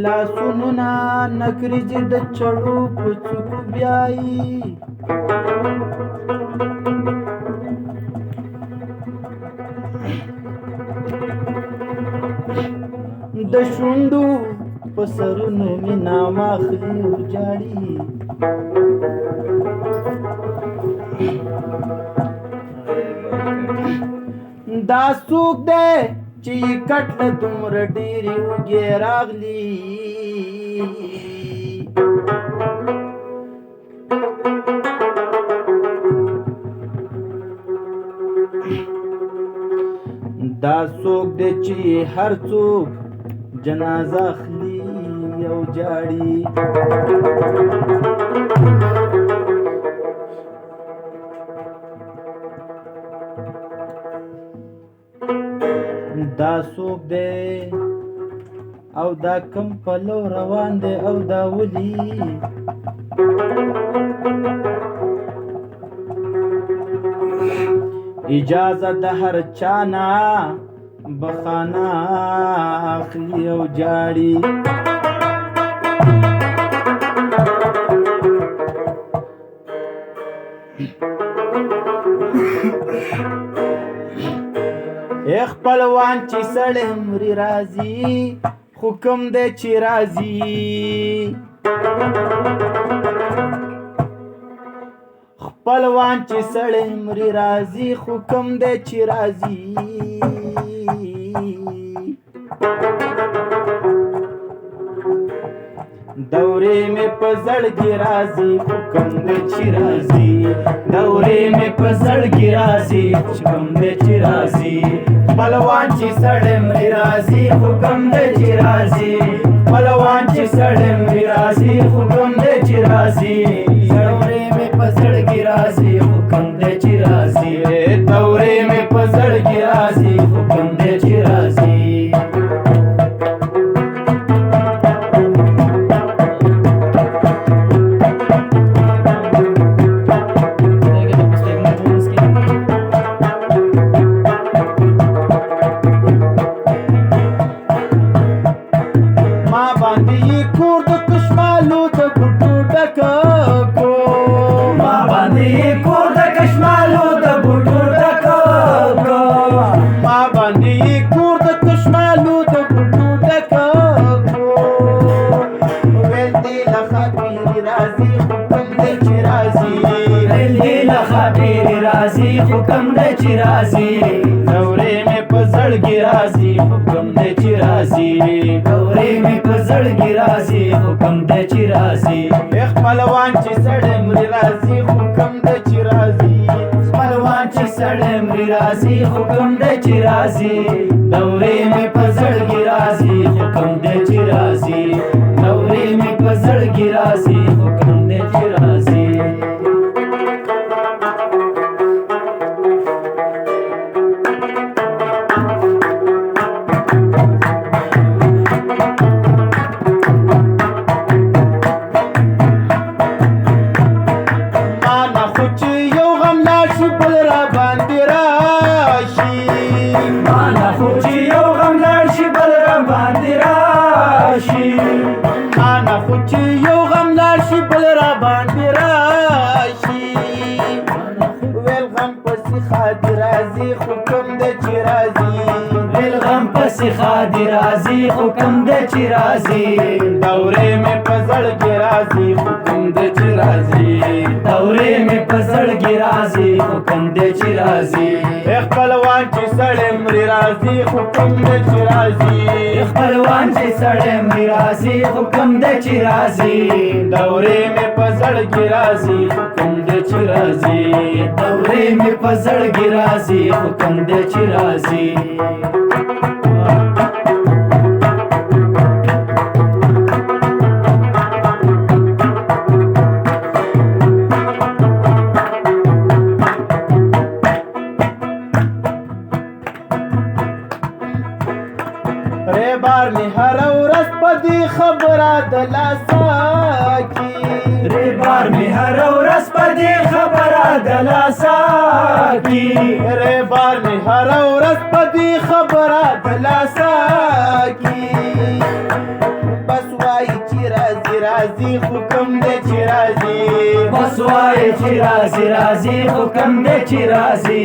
لاسونو نا نکریزی د چړو په څوکو بیایي د شونډو په سرونو مې نام اخلي او جاړي دا څوک دی چې کټ له دومره ډېرې اوږې راغلي دا څوک دی چې هر څوک جنازه اخلي او جاړي دا څوک دی او دا کم پلو روان دی او دا ولي اجازه د هر چانا بخانه اخلي او جاړي خپلوان چې سړی مري راځي خو کوم دی چې راځي خپلوان چې سړی مري راځي خو کوم دی چې راځي دورې مې په زړګي راځي خو کوم دی چې راځي دورې مې په زړګي راځي خو کوم دی چې راځي خپلوان چې سړی مري راځي خو کوم دی چې راځي خپلوان چې سړی مري راځي خو کوم دی چې راځي دورې مې په زړګي راځي خو کوم دی چې راځي دورې مې په زړګي راځي خو کوم دی چې راځي حکم دی چې راځي دورې مې په زړګي راځي حکم دی چې راځي دورې مې په زړګي راځي حکم دی چې راځي خپلوان چې سړی مري راځي حکم دی چې راځي خپلوان چې سړی مري راځي حکم دی چې راځي دورې مې په زړګي راځي حکم دی چې راځي دورې مې په زړګي راځي حکم دی چې راځي خادي راځي حکم دی چې راځي دورې مې په زړګي راځي حکم دی چې راځي دورې مې په زړګي راځي حکم دی چې راځي خپلوان چې سړی مري راځي حکم دی چې راځي خپلوان چې سړی مري راځي حکم دی چې راځي دورې مې په زړګي راځي حکم دی چې راځي دورې مې په زړګي راځي حکم دی چې راځي بار می هر ورځ په دې خبره د لاسه کی بار می هر ورځ په دې خبره د لاسه کی بار می هر ورځ په دې خبره د لاسه کی بس وای چې راځي راځي حکم دې چې راځي بس وای چې راځي راځي حکم دې چې راځي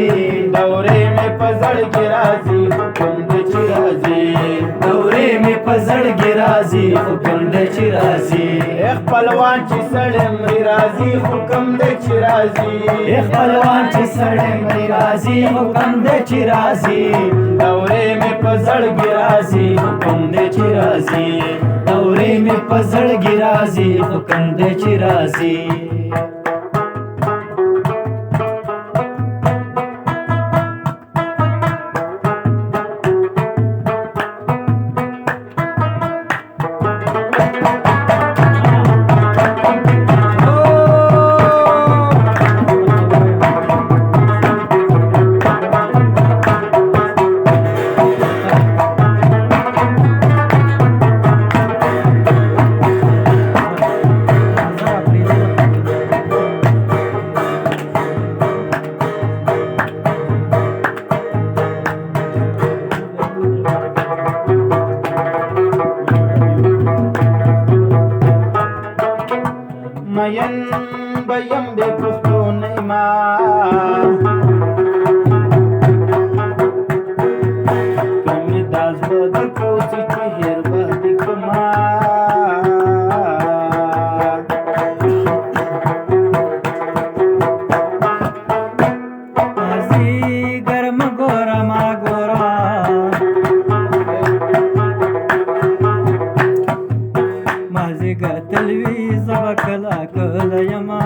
دورې مې په زړګي راځي حکم دې چې راځي دورې مې په زړګي راځي حکم دې چې راځي خپلوان چې سړی مري راځي حکم دې چې راځي خپلوان چې سړی مري راځي حکم دې چې راځي دورې مې په زړګي راځي حکم دې چې راځي دورې مې په زړګي راځي حکم دې چې راځي مین بیم بے پختو نیما کمی داز بدر کوسی چهر بہدی کما ازی گرم گورا ما گورا مازی گر تلوی زبکلا کلا یما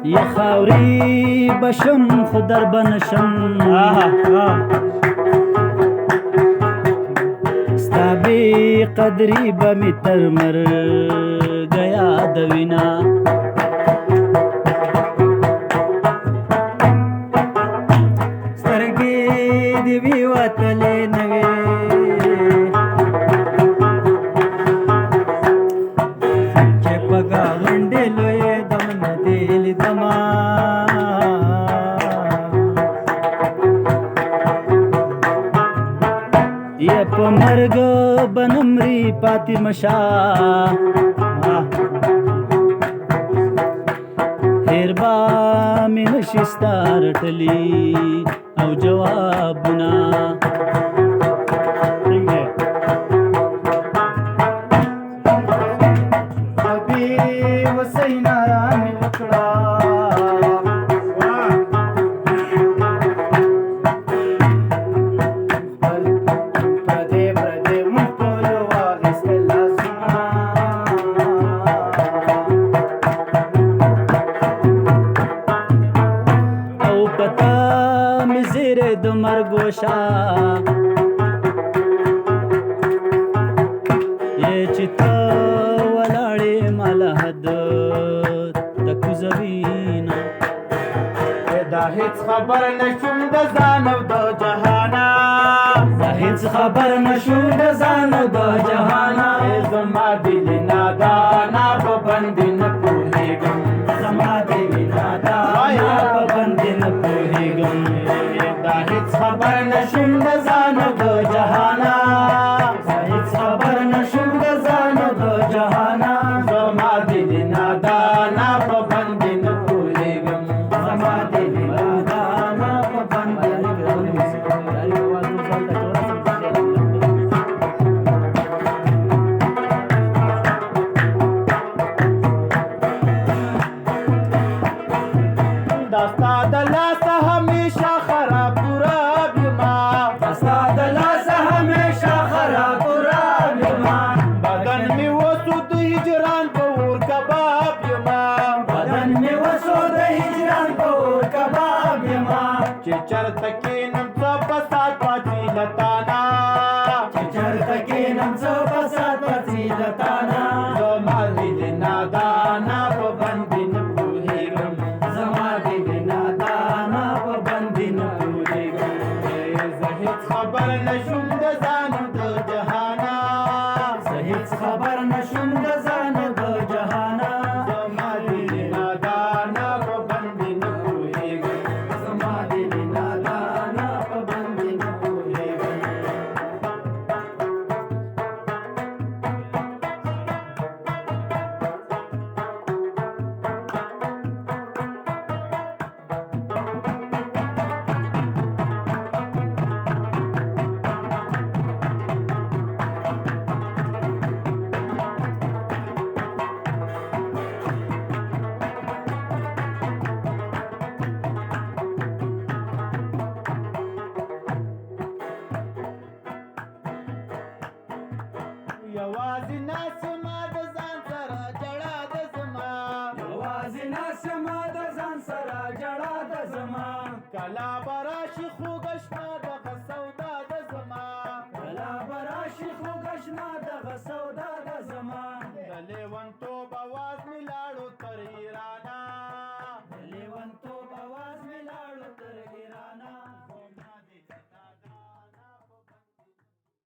یا خاوری بشم خودر بنشم ستابی قدری بمی ترمر گیا دوینا سترگی دیوی وطلی نوی چه پگا ونڈی لوی دم ندیل دما یا پا مرگ بنمری پاتی مشا هیر با می نشستا رٹلی او جوابنا ابھی وسینا رانی وکڑا پردے پردے مپولو استلا سنا او پتا می زیر دو مرگوشا یہ چتا ولاړې مالا حد تکو زوینا دا هیڅ خبر نشوم د ځان او د جهانا دا هیڅ خبر نشوم د ځان او د جهانا زما دل نادانا په بندي